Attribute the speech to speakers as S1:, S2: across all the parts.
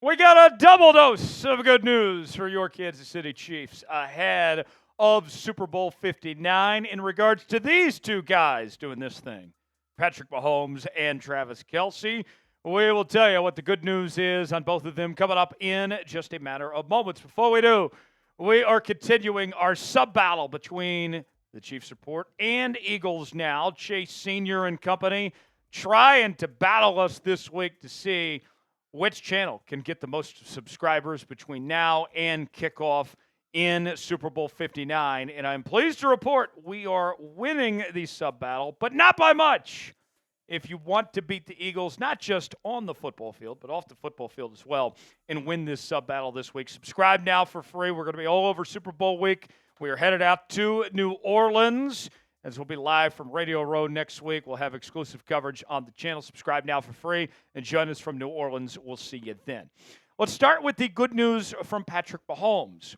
S1: We got a double dose of good news for your Kansas City Chiefs ahead of Super Bowl 59 in regards to these two guys doing this thing, Patrick Mahomes and Travis Kelce. We will tell you what the good news is on both of them coming up in just a matter of moments. Before we do, we are continuing our sub-battle between the Chiefs Report and Eagles Now. Chase Sr. and company trying to battle us this week to see which channel can get the most subscribers between now and kickoff in Super Bowl 59. And I'm pleased to report we are winning the sub-battle, but not by much. If you want to beat the Eagles, not just on the football field, but off the football field as well, and win this sub-battle this week, subscribe now for free. We're going to be all over Super Bowl week. We are headed out to New Orleans, as we'll be live from Radio Row next week. We'll have exclusive coverage on the channel. Subscribe now for free and join us from New Orleans. We'll see you then. Let's start with the good news from Patrick Mahomes.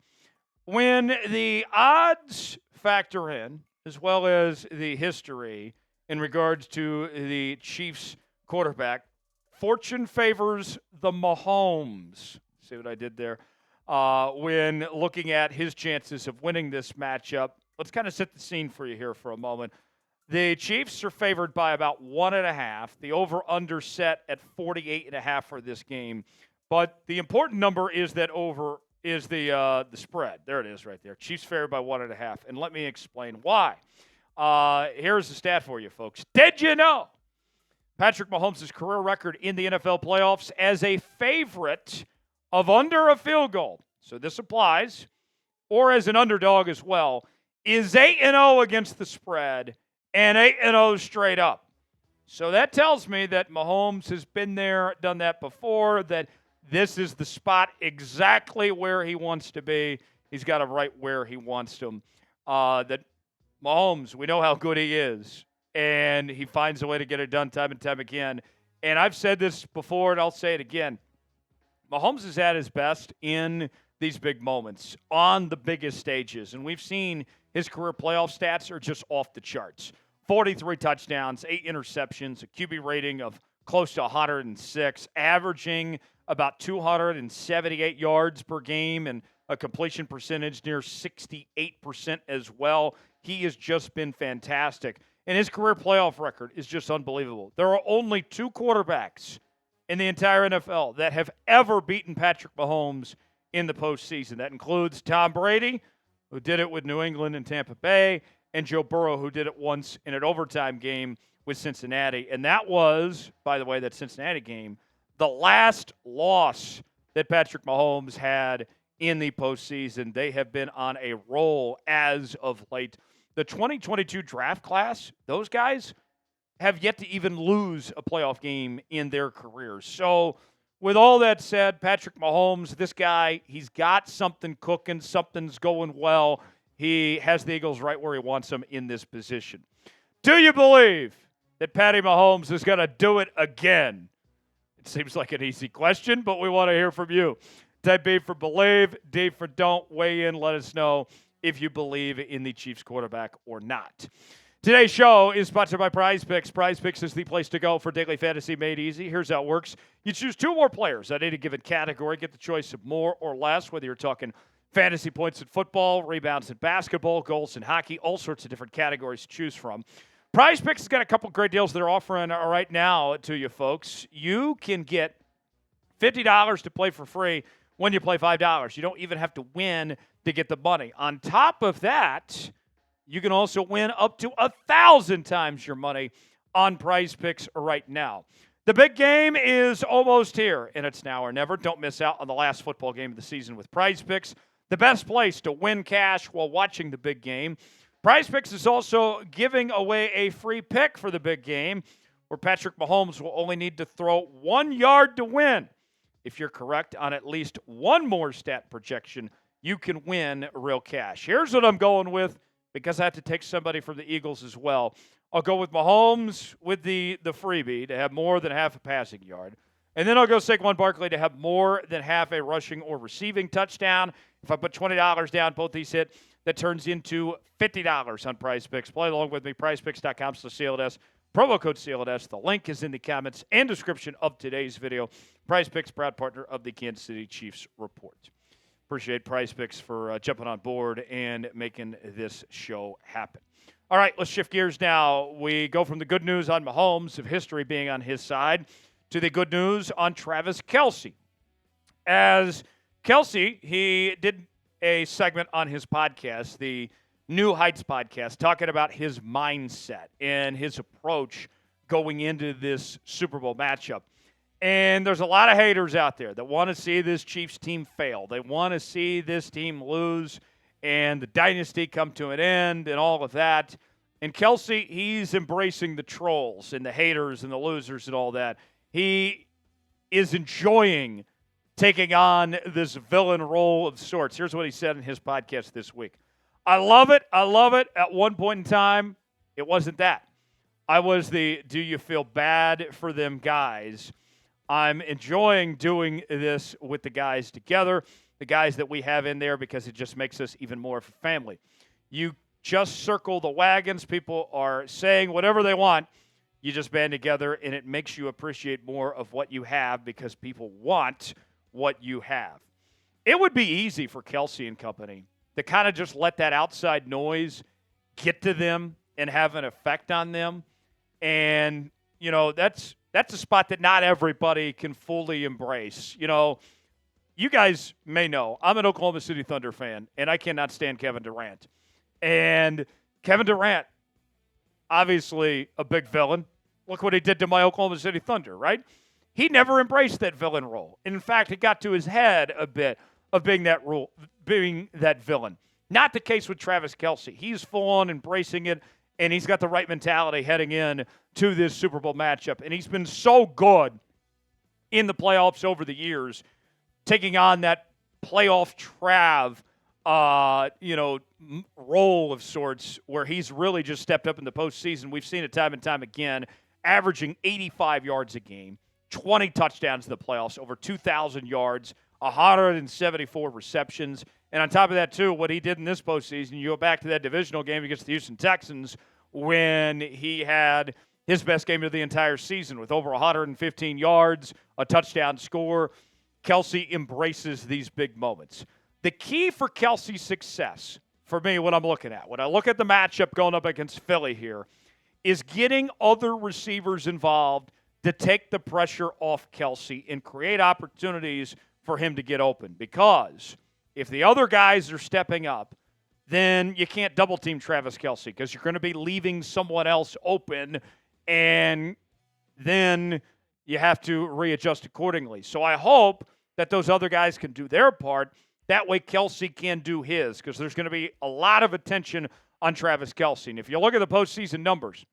S1: When the odds factor in, as well as the history in regards to the Chiefs quarterback, fortune favors the Mahomes. See what I did there? When looking at his chances of winning this matchup, let's kind of set the scene for you here for a moment. The Chiefs are favored by about 1.5. The over-under set at 48.5 for this game. But the important number is that over is the spread. There it is right there. Chiefs favored by 1.5. And let me explain why. Here's the stat for you, folks. Did you know Patrick Mahomes' career record in the NFL playoffs as a favorite of under a field goal, so this applies, or as an underdog as well, is 8-0 against the spread and 8-0 straight up. So that tells me that Mahomes has been there, done that before, that this is the spot exactly where he wants to be. He's got it right where he wants to. That Mahomes, we know how good he is, and he finds a way to get it done time and time again. And I've said this before, and I'll say it again. Mahomes is at his best in these big moments, on the biggest stages. And we've seen his career playoff stats are just off the charts. 43 touchdowns, 8 interceptions, a QB rating of close to 106, averaging about 278 yards per game, and a completion percentage near 68% as well. He has just been fantastic. And his career playoff record is just unbelievable. There are only 2 quarterbacks in the entire NFL that have ever beaten Patrick Mahomes in the postseason. That includes Tom Brady, who did it with New England and Tampa Bay, and Joe Burrow, who did it once in an overtime game with Cincinnati. And that was, by the way, that Cincinnati game, the last loss that Patrick Mahomes had in the postseason. They have been on a roll as of late. The 2022 draft class, those guys have yet to even lose a playoff game in their careers. So with all that said, Patrick Mahomes, this guy, he's got something cooking. Something's going well. He has the Eagles right where he wants them in this position. Do you believe that Patty Mahomes is going to do it again? It seems like an easy question, but we want to hear from you. Type B for believe, D for don't. Weigh in. Let us know if you believe in the Chiefs quarterback or not. Today's show is sponsored by Prize Picks. Prize Picks is the place to go for daily fantasy made easy. Here's how it works. You choose 2 more players at any given category. Get the choice of more or less, whether you're talking fantasy points in football, rebounds in basketball, goals in hockey, all sorts of different categories to choose from. Prize Picks has got a couple great deals they're offering right now to you folks. You can get $50 to play for free when you play $5. You don't even have to win to get the money. On top of that, you can also win up to 1,000 times your money on Prize Picks right now. The big game is almost here, and it's now or never. Don't miss out on the last football game of the season with Prize Picks, the best place to win cash while watching the big game. Prize Picks is also giving away a free pick for the big game, where Patrick Mahomes will only need to throw 1 yard to win. If you're correct on at least one more stat projection, you can win real cash. Here's what I'm going with, because I have to take somebody from the Eagles as well. I'll go with Mahomes with the freebie to have more than half a passing yard. And then I'll go Saquon Barkley to have more than half a rushing or receiving touchdown. If I put $20 down, both these hit, that turns into $50 on Prize Picks. Play along with me, prizepicks.com/CLNS. Promo code CLNS. The link is in the comments and description of today's video. Prize Picks, proud partner of the Kansas City Chiefs Report. Appreciate Prize Picks for jumping on board and making this show happen. All right, let's shift gears now. We go from the good news on Mahomes, of history being on his side, to the good news on Travis Kelce. As Kelce, he did a segment on his podcast, the New Heights podcast, talking about his mindset and his approach going into this Super Bowl matchup. And there's a lot of haters out there that want to see this Chiefs team fail. They want to see this team lose and the dynasty come to an end and all of that. And Kelce, he's embracing the trolls and the haters and the losers and all that. He is enjoying taking on this villain role of sorts. Here's what he said in his podcast this week. I love it. I love it. At one point in time, it wasn't that. I was the do you feel bad for them guys. I'm enjoying doing this with the guys together, the guys that we have in there, because it just makes us even more of a family. You just circle the wagons. People are saying whatever they want. You just band together, and it makes you appreciate more of what you have because people want what you have. It would be easy for Kelce and company to kind of just let that outside noise get to them and have an effect on them. And, you know, that's a spot that not everybody can fully embrace. You know, you guys may know I'm an Oklahoma City Thunder fan, and I cannot stand Kevin Durant. And Kevin Durant, obviously a big villain. Look what he did to my Oklahoma City Thunder, right? He never embraced that villain role. In fact, it got to his head a bit of being that villain. Not the case with Travis Kelce. He's full on embracing it, and he's got the right mentality heading in to this Super Bowl matchup. And he's been so good in the playoffs over the years, taking on that playoff Trav, role of sorts where he's really just stepped up in the postseason. We've seen it time and time again, averaging 85 yards a game, 20 touchdowns in the playoffs, over 2,000 yards, 174 receptions. And on top of that, too, what he did in this postseason, you go back to that divisional game against the Houston Texans when he had his best game of the entire season with over 115 yards, a touchdown score. Kelce embraces these big moments. The key for Kelce's success, for me, what I'm looking at, when I look at the matchup going up against Philly here, is getting other receivers involved to take the pressure off Kelce and create opportunities for him to get open. Because if the other guys are stepping up, then you can't double-team Travis Kelce because you're going to be leaving someone else open, and then you have to readjust accordingly. So I hope that those other guys can do their part. That way Kelce can do his, because there's going to be a lot of attention on Travis Kelce. And if you look at the postseason numbers,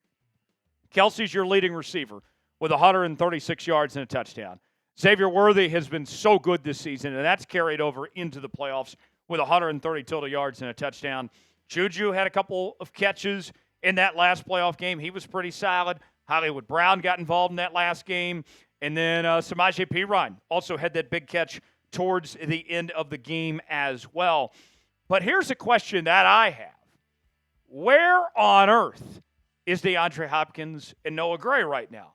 S1: Kelce's your leading receiver with 136 yards and a touchdown. Xavier Worthy has been so good this season, and that's carried over into the playoffs with 130 total yards and a touchdown. Juju had a couple of catches in that last playoff game. He was pretty solid. Hollywood Brown got involved in that last game. And then Samaje Perine also had that big catch towards the end of the game as well. But here's a question that I have. Where on earth is DeAndre Hopkins and Noah Gray right now?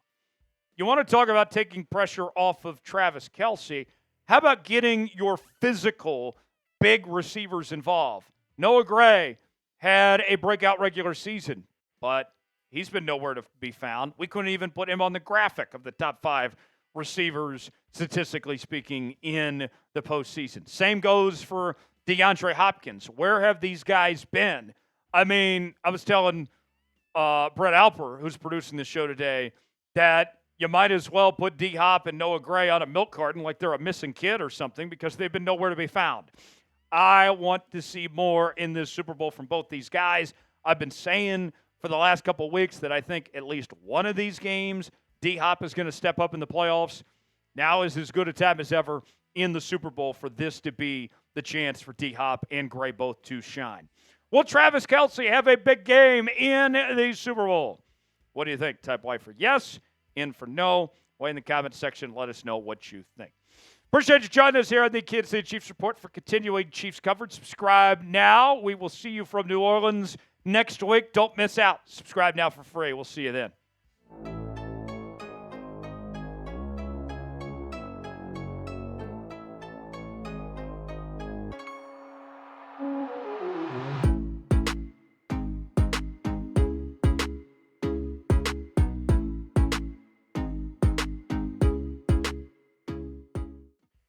S1: You want to talk about taking pressure off of Travis Kelce. How about getting your physical big receivers involved? Noah Gray had a breakout regular season, but he's been nowhere to be found. We couldn't even put him on the graphic of the top 5 receivers, statistically speaking, in the postseason. Same goes for DeAndre Hopkins. Where have these guys been? I mean, I was telling Brett Alper, who's producing the show today, that you might as well put D-Hop and Noah Gray on a milk carton like they're a missing kid or something, because they've been nowhere to be found. I want to see more in this Super Bowl from both these guys. I've been saying for the last couple of weeks that I think at least one of these games, D-Hop is going to step up in the playoffs. Now is as good a time as ever in the Super Bowl for this to be the chance for D-Hop and Gray both to shine. Will Travis Kelce have a big game in the Super Bowl? What do you think? Type Y for yes, in for no. Way in the comments section. Let us know what you think. Appreciate you joining us here on the Kansas City Chiefs Report for continuing Chiefs coverage. Subscribe now. We will see you from New Orleans next week. Don't miss out. Subscribe now for free. We'll see you then.